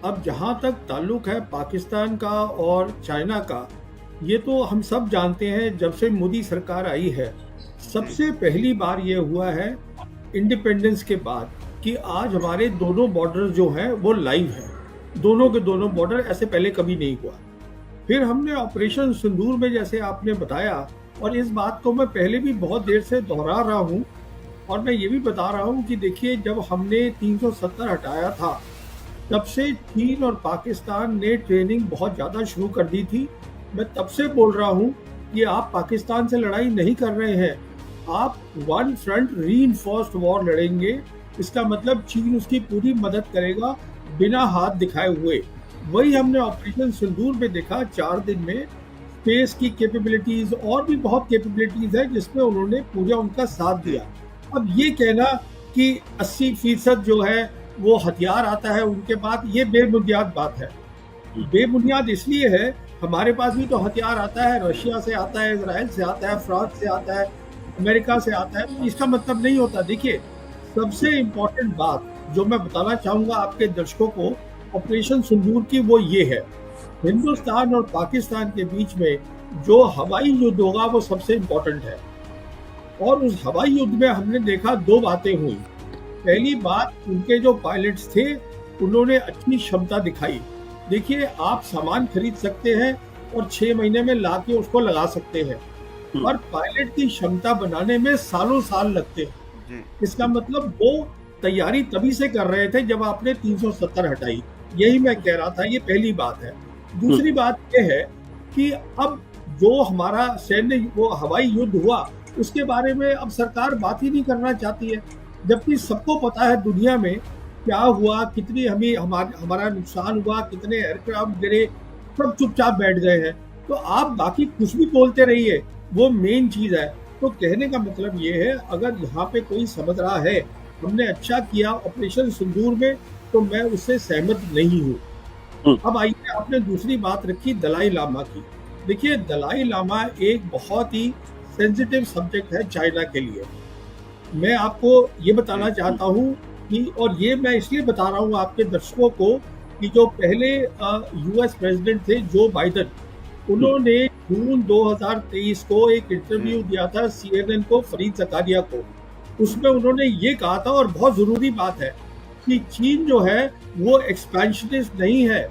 अब जहाँ तक ताल्लुक है पाकिस्तान का और चाइना का, ये तो हम सब जानते हैं जब से मोदी सरकार आई है, सबसे पहली बार ये हुआ है इंडिपेंडेंस के बाद कि आज हमारे दोनों बॉर्डर जो हैं वो लाइव हैं। दोनों के दोनों बॉर्डर, ऐसे पहले कभी नहीं हुआ। फिर हमने ऑपरेशन सिंदूर में, जैसे आपने बताया, और इस बात को मैं पहले भी बहुत देर से दोहरा रहा हूँ और मैं ये भी बता रहा हूँ कि देखिए, जब हमने 370 हटाया था तब से चीन और पाकिस्तान ने ट्रेनिंग बहुत ज़्यादा शुरू कर दी थी। मैं तब से बोल रहा हूँ कि आप पाकिस्तान से लड़ाई नहीं कर रहे हैं, आप वन फ्रंट रीइंफोर्स्ड वॉर लड़ेंगे। इसका मतलब चीन उसकी पूरी मदद करेगा बिना हाथ दिखाए हुए। वही हमने ऑपरेशन सिंदूर में देखा। 4 दिन में स्पेस की कैपेबिलिटीज और भी बहुत कैपेबिलिटीज है जिसमें उन्होंने पूरा उनका साथ दिया। अब ये कहना कि 80% जो है वो हथियार आता है उनके पास, ये बेबुनियाद बात है। बेबुनियाद इसलिए है, हमारे पास भी तो हथियार आता है, रशिया से आता है, इजराइल से आता है, फ्रांस से आता है, अमेरिका से आता है। तो इसका मतलब नहीं होता। देखिए, सबसे इम्पोर्टेंट बात जो मैं बताना चाहूँगा आपके दर्शकों को ऑपरेशन सिंदूर की, वो ये है, हिंदुस्तान और पाकिस्तान के बीच में जो हवाई युद्ध होगा वो सबसे इम्पोर्टेंट है। और उस हवाई युद्ध में हमने देखा 2 बातें हुई। पहली बात, उनके जो पायलट्स थे उन्होंने अच्छी क्षमता दिखाई। देखिए, आप सामान खरीद सकते हैं और 6 महीने में लाके उसको लगा सकते हैं, और पायलट की क्षमता बनाने में सालों साल लगते हैं। इसका मतलब वो तैयारी तभी से कर रहे थे जब आपने 370 हटाई। यही मैं कह रहा था, ये पहली बात है। दूसरी बात ये है कि अब जो हमारा सैन्य वो हवाई युद्ध हुआ उसके बारे में अब सरकार बात ही नहीं करना चाहती है, जबकि सबको पता है दुनिया में क्या हुआ, कितनी हमारा नुकसान हुआ, कितने एयरक्राफ्ट गिरे, सब चुपचाप बैठ गए हैं। तो आप बाकी कुछ भी बोलते रहिए, वो मेन चीज है। तो कहने का मतलब ये है, अगर यहाँ पे कोई समझ रहा है हमने अच्छा किया ऑपरेशन सिंदूर में, तो मैं उससे सहमत नहीं हूँ। अब आइए, आपने दूसरी बात रखी दलाई लामा की। देखिए, दलाई लामा एक बहुत ही सेंसिटिव सब्जेक्ट है चाइना के लिए। मैं आपको ये बताना चाहता हूँ कि, और ये मैं इसलिए बता रहा हूँ आपके दर्शकों को, कि जो पहले यूएस प्रेसिडेंट थे जो बाइडेन, उन्होंने जून 2023 को एक इंटरव्यू दिया था CNN को, फरीद ज़कारिया को। उसमें उन्होंने ये कहा था, और बहुत ज़रूरी बात है, कि चीन जो है वो एक्सपेंशनिस्ट नहीं है।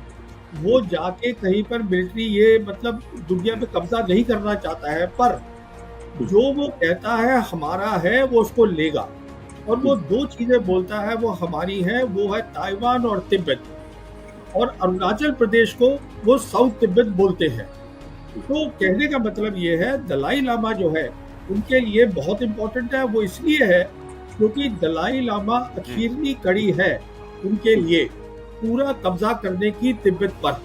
वो जाके कहीं पर मिलिट्री, ये मतलब दुनिया पे कब्जा नहीं करना चाहता है, पर जो वो कहता है हमारा है वो उसको लेगा। और वो 2 चीजें बोलता है वो हमारी हैं, वो है ताइवान और तिब्बत। और अरुणाचल प्रदेश को वो साउथ तिब्बत बोलते हैं। तो कहने का मतलब ये है, दलाई लामा जो है उनके लिए बहुत इम्पोर्टेंट है। वो इसलिए है क्योंकि दलाई लामा आखिरी कड़ी है उनके लिए पूरा कब्जा करने की तिब्बत पर।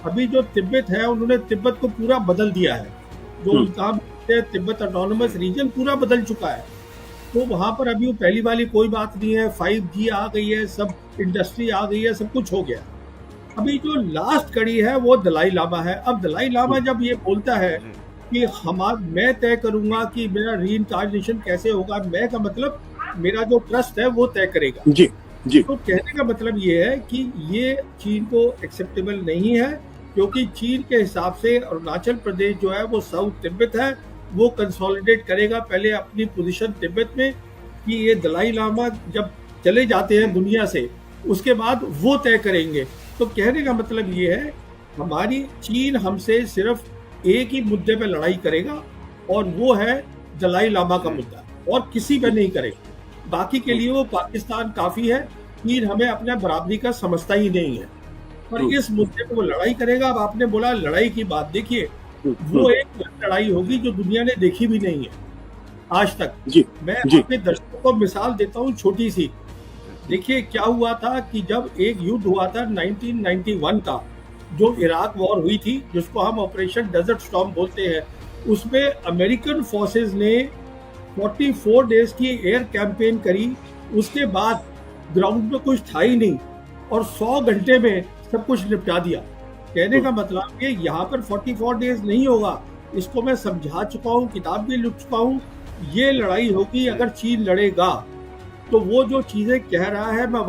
अभी जो तिब्बत है, उन्होंने तिब्बत को पूरा बदल दिया है। जो उनका तिब्बत ऑटोनोमस रीजन पूरा बदल चुका है। तो वहां पर अभी वो पहली वाली कोई बात नहीं है, 5G आ गई है, सब इंडस्ट्री आ गई है, सब कुछ हो गया। अभी जो लास्ट कड़ी है वो दलाई लामा है। अब दलाई लामा जब ये बोलता है कि मैं तय करूंगा कि मेरा रीइंकार्नेशन कैसे होगा, मैं का मतलब मेरा जो ट्रस्ट है वो तय करेगा। जी। तो कहने का मतलब ये है कि ये चीन को एक्सेप्टेबल नहीं है, क्योंकि चीन के हिसाब से अरुणाचल प्रदेश जो है वो साउथ तिब्बत है, वो कंसोलिडेट करेगा पहले अपनी पोजीशन तिब्बत में, कि ये दलाई लामा जब चले जाते हैं दुनिया से उसके बाद वो तय करेंगे। तो कहने का मतलब ये है, हमारी चीन हमसे सिर्फ एक ही मुद्दे पे लड़ाई करेगा, और वो है दलाई लामा का मुद्दा, और किसी पे नहीं करेगा। बाकी के लिए वो पाकिस्तान काफी है, चीन हमें अपना बराबरी का समझता ही नहीं है, पर इस मुद्दे पे वो लड़ाई करेगा। अब आपने बोला लड़ाई की बात, देखिए वो एक लड़ाई होगी जो दुनिया ने देखी भी नहीं है आज तक। मैं अपने दर्शकों को मिसाल देता हूँ छोटी सी। देखिए, क्या हुआ था कि जब एक युद्ध हुआ था 1991 का, जो इराक वॉर हुई थी, जिसको हम ऑपरेशन डेजर्ट स्टॉर्म बोलते हैं, उसमें अमेरिकन फोर्सेस ने 44 डेज की एयर कैंपेन करी। उसके बाद ग्राउंड में कुछ था ही नहीं, और 100 घंटे में सब कुछ निपटा दिया। कहने का मतलब ये यहाँ पर 44 डेज नहीं होगा, इसको मैं समझा चुका हूँ, किताब भी लिख चुका हूँ। ये लड़ाई होगी अगर चीन लड़ेगा, तो वो जो चीजें कह रहा है मैं